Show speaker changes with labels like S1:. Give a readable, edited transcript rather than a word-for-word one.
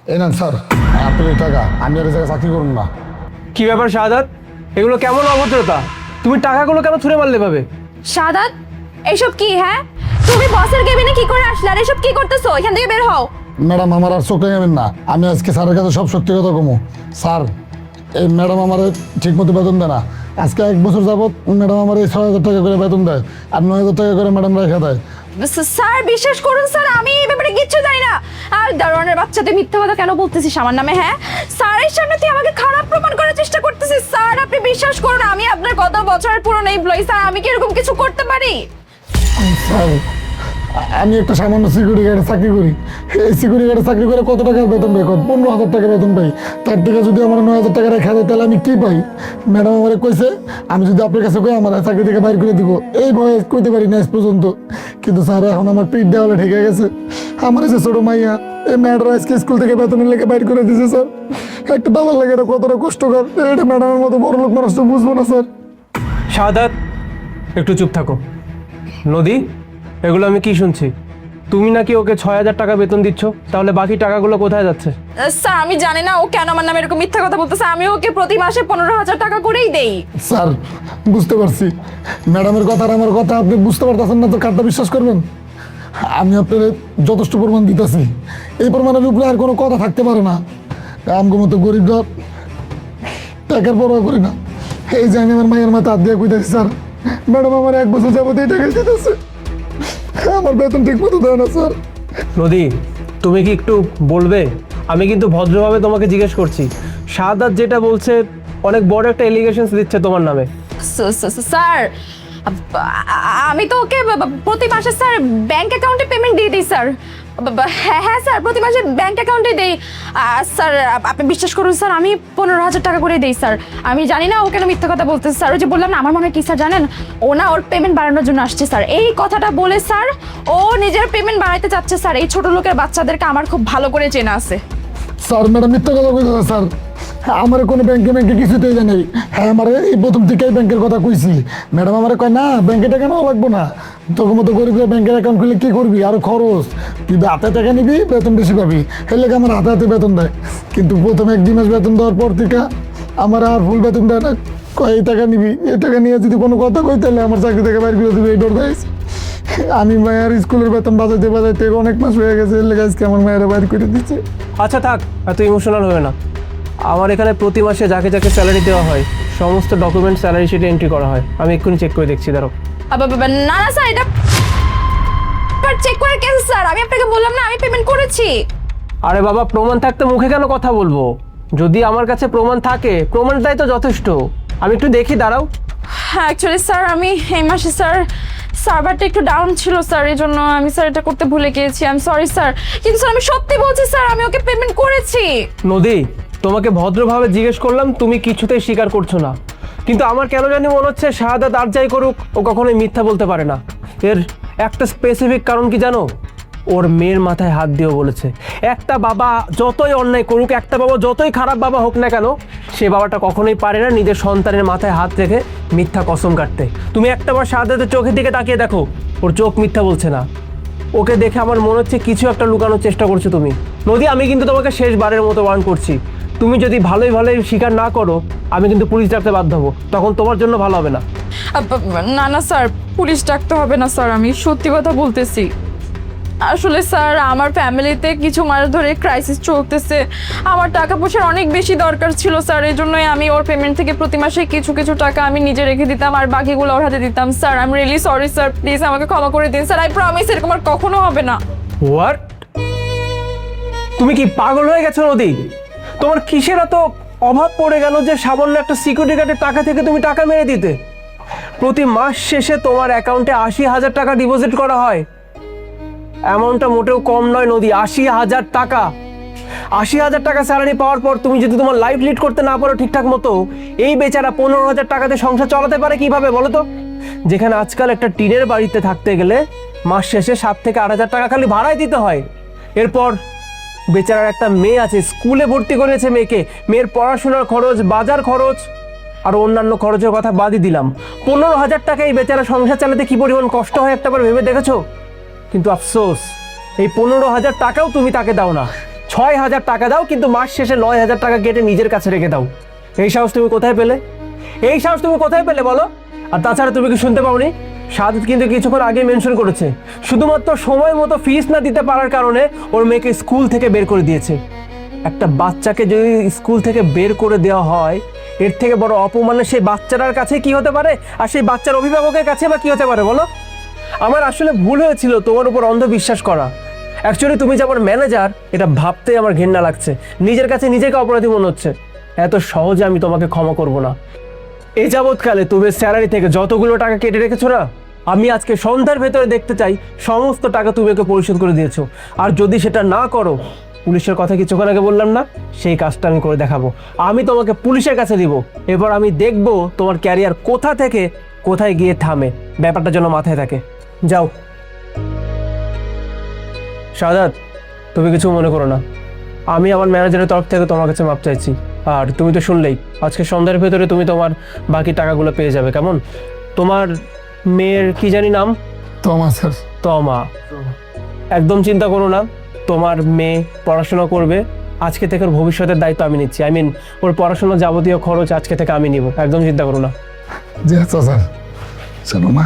S1: এই নেন স্যার, আপনার এই টাকা, আমি আর এই জায়গায় চাকরি করুন না।
S2: কি ব্যাপার শাহাদাত, এগুলো কেমন অভদ্রতা? তুমি টাকাগুলো কেন ছুঁড়ে মারলে ভাবে?
S3: শাহাদাত, এসব কি? হ্যাঁ, তুমি বসের কেবিনে কি করে আসলে? আর এসব কি করতেছো? এখান থেকে বের হও।
S1: ম্যাডাম, আমার আর চোখে যাবেন না। আমি আজকে স্যারের কাছে সব সত্যি কথা কমু। স্যার, এই ম্যাডাম আমার ঠিক মতো বেতন দেয় না। আজকে 1 বছর যাবত ম্যাডাম আমার এই 6,000 টাকা করে বেতন দেয়, আর 9,000 টাকা করে ম্যাডাম রেখে দেয়।
S3: স্যার বিশ্বাস করুন স্যার, আমি এই ব্যাপারে কিচ্ছু জানি না। আর দারোয়ানের বাচ্চা, তুই মিথ্যা কথা কেন বলতেছিস আমার নামে? হ্যাঁ, স্যারের সামনে তুই আমাকে খারাপ প্রমাণ করার চেষ্টা করতেছিস। স্যার আপনি বিশ্বাস করুন, আমি আপনার কত বছরের পুরনো এমপ্লয়ি। স্যার আমি কি এরকম কিছু করতে পারি?
S1: স্যার, আমি একটা সামান্য সিকিউরিটি গার্ডে চাকরি করি। এই সিকিউরিটি গার্ডে চাকরি করে কত টাকা বেতন পাই? 15,000 টাকা বেতন পাই। তার থেকে যদি আমার 9,000 টাকা রেখা দেয়, তাহলে আমি কি পাই? ম্যাডাম আমার কইছে আমি যদি আপনার কাছে কই আমার চাকরি থেকে বাইর করে দিব। এই ভয়ে কইতে পারি না আজ পর্যন্ত। কিন্তু স্যার, এখন আমার পিঠ দেওয়ালে ঠেকে গেছে। আমার যে ছোট মাইয়া, এই ম্যাডাম আজকে স্কুল থেকে বেতনের লেগে বাইর করে দিয়েছে। স্যার, একটা বাবার লাগে এটা কতটা কষ্টকর, এটা ম্যাডামের মতো বড় লোক মানুষ তো বুঝবো না। স্যার,
S2: শাহাদাত, একটু চুপ থাকো। নদী, এগুলো আমি কি শুনছি? তুমি নাকি ওকে 6,000 টাকা বেতন দিচ্ছ, তাহলে বাকি টাকাগুলো কোথায় যাচ্ছে?
S3: স্যার আমি জানি না ও কেন আমার নামে এরকম মিথ্যা কথা বলতেছে। আমি ওকে প্রতি মাসে 15,000 টাকা করেই দেই।
S1: স্যার বুঝতে পারছি ম্যাডামের কথা আর আমার কথা আপনি বুঝতে পারতেছেন না, তো কারটা বিশ্বাস করবেন? আমি আপনার যথেষ্ট প্রমাণ দিতেছি। এই প্রমাণের উপরে আর কোনো কথা থাকতে পারে না। আমগো মতো গরিবরা টাকার পরোয়া করি না। এই যে আমি আমার মায়ের মাথা হাত দিয়ে কইতেছি, স্যার ম্যাডাম আমার 1 বছর যাবত এই টাকা দিতেছে, আমার বেতন ঠিক মতো দেয় না। স্যার,
S2: নদী, তুমি কি একটু বলবে? আমি কিন্তু ভদ্রভাবে তোমাকে জিজ্ঞেস করছি। শাহাদাত যেটা বলছে, অনেক বড় একটা এলিগেশনস দিচ্ছে তোমার নামে।
S3: স্যার আমি তো ওকে প্রতি মাসে স্যার ব্যাংক অ্যাকাউন্টে পেমেন্ট দিয়ে দিই স্যার। হ্যাঁ হ্যাঁ স্যার, প্রতি মাসে ব্যাংক অ্যাকাউন্টে দেই। স্যার আপনি বিশ্বাস করুন স্যার, আমি 15,000 টাকা করে দেই স্যার। আমি জানি না ও কেন মিথ্যা কথা বলতেছে। স্যার ওই যে বললাম না, আমার মনে হয় কি স্যার জানেন, ও না ওর পেমেন্ট বাড়ানোর জন্য আসছে স্যার। এই কথাটা বলে স্যার ও নিজের পেমেন্ট বাড়াইতে চাচ্ছে স্যার। এই ছোট লোকের বাচ্চাদেরকে আমার খুব ভালো করে চেনা আছে।
S1: স্যার ম্যাডাম মিথ্যা কথা কইতেছে। স্যার, আমার কোনো ব্যাংকে কিছুতেই জানি। হ্যাঁ, আমার এই প্রথম থেকেই ব্যাংকের কথা কইছি। ম্যাডাম আমার কয় না, ব্যাংকে টাকা নেওয়া লাগবো না, তোর মতো গরিবের ব্যাংকের অ্যাকাউন্ট খুলে কি করবি, আরো খরচ, তুই হাতে টাকা নিবি, বেতন বেশি পাবি। এর লেগে আমার হাতে হাতে বেতন দেয়। কিন্তু প্রথমে 1-2 মাস বেতন দেওয়ার পর থেকে আমার আর ফুল বেতন দেয় না। কয় এই টাকা নিবি, এই টাকা নিয়ে যদি কোনো কথা কই, তাহলে আমার চাকরি থেকে বাইর করে দিবি, এই ডর দেয়। আমি মায়ের স্কুলের বেতন বাজাইতে বাজাইতে অনেক মাস হয়ে গেছে, এর লেগে আজকে আমার মায়েরা বাইর করে দিচ্ছে।
S2: আচ্ছা থাক, এত ইমোশনাল হবে না। আমার এখানে প্রতি মাসে যাকে যাকে স্যালারি দেওয়া হয়, সমস্ত ডকুমেন্ট স্যালারি শিটে এন্ট্রি করা হয়। আমি এক্ষুনি চেক করে দেখছি, দাঁড়াও।
S3: না না স্যার, এটা চেক করার কেন স্যার? আমি আপনাকে বললাম না আমি পেমেন্ট করেছি।
S2: আরে বাবা, প্রমাণ থাকতে মুখে কেন কথা বলবো? যদি আমার কাছে প্রমাণ থাকে, প্রমাণটাই তো যথেষ্ট। আমি একটু দেখি, দাঁড়াও।
S3: হ্যাঁ অ্যাকচুয়ালি স্যার আমি এই মাসে স্যার সার্ভারটা একটু ডাউন ছিল স্যার, এই জন্য আমি স্যার এটা করতে ভুলে গিয়েছি। I am sorry sir. কিন্তু স্যার আমি সত্যি বলছি স্যার, আমি ওকে পেমেন্ট করেছি।
S2: নদী, তোমাকে ভদ্রভাবে জিজ্ঞেস করলাম, তুমি কিছুতেই স্বীকার করছো না। কিন্তু আমার কেন জানি মনে হচ্ছে শাহাদাত আর যাই করুক, ও কখনোই মিথ্যা বলতে পারে না। এর একটা স্পেসিফিক কারণ কি জানো? ওর মেয়ের মাথায় হাত দিয়েও বলেছে। একটা বাবা যতই অন্যায় করুক, একটা বাবা যতই খারাপ বাবা হোক না কেন, সে বাবাটা কখনোই পারে না নিজের সন্তানের মাথায় হাত রেখে মিথ্যা কসম কাটতে। তুমি একটাবার শাহাদাতের চোখের দিকে তাকিয়ে দেখো, ওর চোখ মিথ্যা বলছে না। ওকে দেখে আমার মনে হচ্ছে কিছু একটা লুকানোর চেষ্টা করছো তুমি। নদী, আমি কিন্তু তোমাকে শেষবারের মতো ওয়ার্ন করছি। তুমি যদি ভালোই ভালোই স্বীকার না করো, আমি কিন্তু পুলিশ ডাকতে বাধ্য হবো। তখন তোমার জন্য ভালো হবে না।
S3: না না স্যার, পুলিশ ডাকতে হবে না স্যার, আমি সত্যি কথা বলতেছি। আসলে স্যার আমার ফ্যামিলিতে কিছু মাস ধরে ক্রাইসিস চলতেছে। আমার টাকা পয়সার অনেক বেশি দরকার ছিল স্যার, এই জন্যই আমি ওর পেমেন্ট থেকে প্রতি মাসে কিছু কিছু টাকা আমি নিজে রেখে দিতাম, আর বাকিগুলো ওর হাতে দিতাম। Sir I am really sorry sir, please আমাকে ক্ষমা করে দিন স্যার। আই প্রমিস এরকম আর কখনো হবে না।
S2: হোয়াট? তুমি কি পাগল হয়ে গেছো নদী? তোমার কিসের এত অভাব পড়ে গেল যে সামান্য একটা সিকিউরিটি গার্ডের টাকা থেকে তুমি টাকা মেরে দিতে? প্রতি মাস শেষে তোমার অ্যাকাউন্টে 80,000 টাকা ডিপোজিট করা হয়। অ্যামাউন্টটা মোটেও কম নয় নদী, 80,000 টাকা। 80,000 টাকা স্যালারি পাওয়ার পর তুমি যদি তোমার লাইফ লিড করতে না পারো ঠিকঠাক মতো, এই বেচারা 15,000 টাকাতে সংসার চালাতে পারে কিভাবে বলো তো? যেখানে আজকাল একটা টিনের বাড়িতে থাকতে গেলে মাস শেষে 7 থেকে 8,000 টাকা খালি ভাড়াই দিতে হয়। এরপর বেচারার একটা মেয়ে আছে, স্কুলে ভর্তি করেছে মেয়েকে, মেয়ের পড়াশোনার খরচ, বাজার খরচ আর অন্যান্য খরচের কথা বাদই দিলাম। 15,000 টাকা এই বেচারা সংসার চালাতে কি পরিমাণ কষ্ট হয় একটাবার ভেবে দেখেছো? কিন্তু আফসোস, এই 15,000 টাকাও তুমি তাকে দাও না। 6,000 টাকা দাও, কিন্তু মাস শেষে 9,000 টাকা কেটে নিজের কাছে রেখে দাও। এই সাহস তুমি কোথায় পেলে? এই সাহস তুমি কোথায় পেলে বলো? আর তাছাড়া তুমি কি শুনতে পাওনি, সাদত কিন্তু কিছুক্ষণ আগে মেনশন করেছে শুধুমাত্র সময় মতো ফিস না দিতে পারার কারণে ওর মেয়েকে স্কুল থেকে বের করে দিয়েছে। একটা বাচ্চাকে যদি স্কুল থেকে বের করে দেওয়া হয়, এর থেকে বড় অপমানের সেই বাচ্চাটার কাছে কি হতে পারে, আর সেই বাচ্চার অভিভাবকের কাছে বা কি হতে পারে বলো? আমার আসলে ভুল হয়েছিল তোমার উপর অন্ধবিশ্বাস করা। অ্যাকচুয়ালি তুমি যে আমার ম্যানেজার, এটা ভাবতেই আমার ঘৃণা লাগছে। নিজের কাছে নিজেকে অপরাধী মনে হচ্ছে। এত সহজে আমি তোমাকে ক্ষমা করব না। এই যাবৎকালে তুমি স্যালারি থেকে যতগুলো টাকা কেটে রেখেছো না, আমি আজকে সন্ধ্যার ভেতরে দেখতে চাই সমস্ত টাকা তুমি ওকে পরিশোধ করে দিয়েছো। আর যদি সেটা না করো, পুলিশের কথা কিছুক্ষণ আগে বললাম না, সেই কাজটা আমি করে দেখাবো। আমি তোমাকে পুলিশের কাছে দিব। এবার আমি দেখব তোমার ক্যারিয়ার কোথা থেকে কোথায় গিয়ে থামে। ব্যাপারটা যেন মাথায় থাকে। যাও। শাহাদাত, তুমি কিছু মনে করো না, আমি আমার ম্যানেজারের তরফ থেকে তোমার কাছে মাপ চাইছি। আর তুমি তো শুনলেই, আজকে সন্ধ্যার ভেতরে তুমি তোমার বাকি টাকাগুলো পেয়ে যাবে। কেমন? তোমার মেয়ের কি জানি নাম?
S1: তমা স্যার।
S2: তমা। একদম চিন্তা করো না, তোমার মেয়ে পড়াশোনা করবে। আজকে থেকে ওর ভবিষ্যতের দায়িত্ব আমি নিচ্ছি। ওর পড়াশোনার যাবতীয় খরচ আজকে থেকে আমি নিব। একদম চিন্তা করো না।
S1: জি আচ্ছা স্যার। চলো মা।